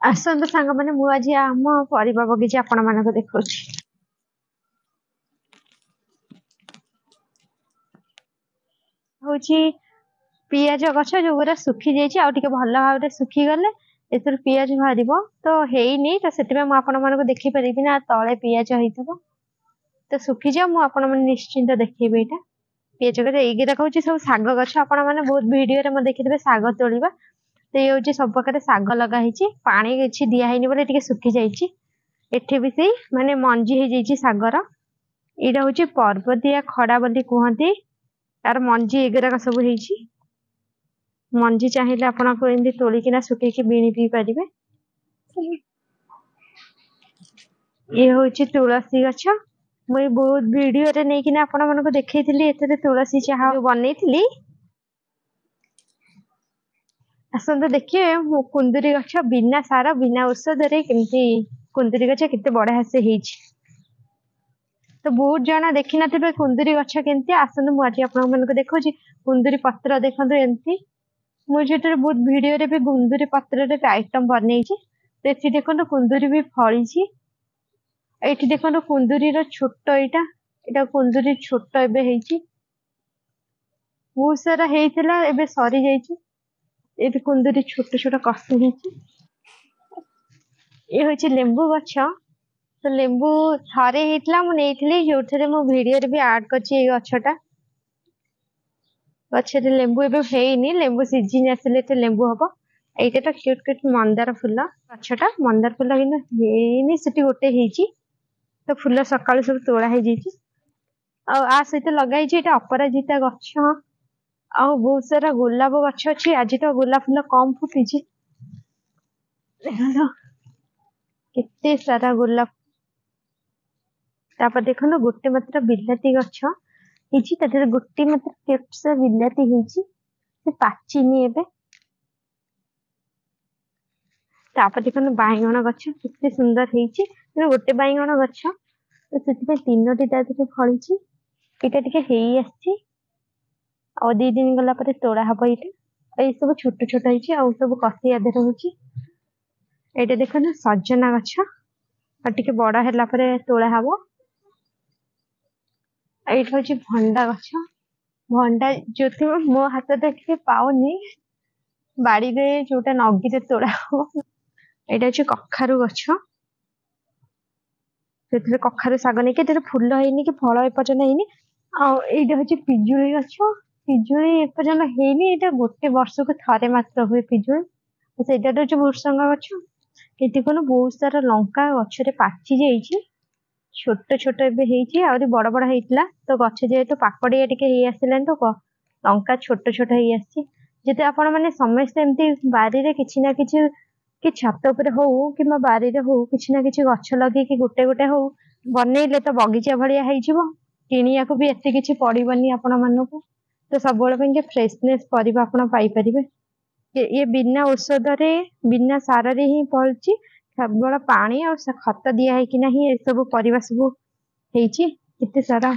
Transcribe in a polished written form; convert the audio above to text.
आसतु सांग मैंने मुझे आम परिवा बगीचा आपण मानक देखा हूँ पियाज गछ जो गुरा सुखी जाइए भल भाव सुखी गले एथर पियाज बाहर तो हैनी तो से मुझे देखिपारि ना तले पियाज हो तो सुखी जाओ मुझे निश्चिंत देखी यहाँ पियाज ये हूँ सब शाग गछ आप बहुत भिडियो देखिए शाग तोड़ा तो ये हूँ सब प्रकार शाग लगाई पानी किसी दिहनी बोले सुखी जाइए भी से माने मंजी हो जाइए शागर यहाँ हूँ पर्वतिया खड़ा बोली कहती तार मंजी एगुराक सब मंजी चाहिए आपको एमती तोलिकिना सुखी बीणी पी पारे। ये हूँ तुलसी गछ मुझे बहुत वीडियो नहीं आपण मानक देखी तुलसी चाह बनई आसतु देखिए मो कुंदुरी गछ बिना सार बिना औषध केमती कुंदुरी गछ केते बढ़िया से तो बहुत जना देखी ना कुंदुरी गछ केमती आसतु मुझे आपको देखा कुंदुरी पत्र देखो एमती मुझे बहुत वीडियो रे भी कुंदुरी पत्र आइटम बनई तो ये देखो कुंदुरी भी फली ये देखो कुंदुरी छोट यहाँ कुंदुरी छोट एवं बहुत सारा होता सरी जाइए ये कुंदुरी छोट छोट कसी ये हूँ लेंबू गछ तो लेंबू थे होता मुझे जो थे मो भिडियो भी आड कर गछटा गचर लेंबू एनी लेंबू सीजन आसिले लेंबू हम ये तो क्यूट क्यूट मंदार फुल गछटा मंदार फुल कि से गोटे तो फुल सका सब तोड़ाई आ सहित लगे अपराजिता गछ आ बहुत सारा गोलाप गछ अच्छी आज तो गोलाप फुल कम फुटी केते सारा गोलाप तापर देखो गोटे मात्र बिलाती गछ गोटे मात्र केसा बिलाती पाचिनी एबे तापर देखो बाइगण गछ केते सुंदर होती गोटे बाइगण गछ तो से तीनोटी फली यहाँ टी आ दी दिन गला तोड़ा हम ये सब छोट छोट हो सब कसी आधे रोचे ये देख ना सजना गछ टे बड़ है तोड़ा हम ये हूँ भंडा गछ भंडा जो मो हाथ देखिए पाऊनी बाड़ी में जोटा नगी तोड़ा हम यहाँ हूँ कखारु गछ से कखारु शाग नहीं फूल है कि फल एपर्यंत है आईटा हूँ पिजुली गछ पिजुली एपर्यंत है गोटे वर्ष को थे मात्र हुए पिजुली से भूसंगा गछ ये देखो बहुत सारा लंका गचरे पाची जाइए छोट छोट एवं बड़ बड़ होता तो गच जेहेतु पाकड़िया टे आसानी तो लंका छोट छोट होती आपण मैंने समस्ते एमती बारी किसी ना कि छात उपर हो कि बारी हो किसी ना कि गछ लगे कि गोटे गोटे हो बनइले तो बगीचा भाया किनिया को भी एत कि पड़ोनी आपण मानक तो सब फ्रेशनेस परिबा आपण पाइपर ये बिना औषध बिना सार ही फलुची केवल पानी और खत दिया है कि नहीं ये सब परिबा सब होती सारा।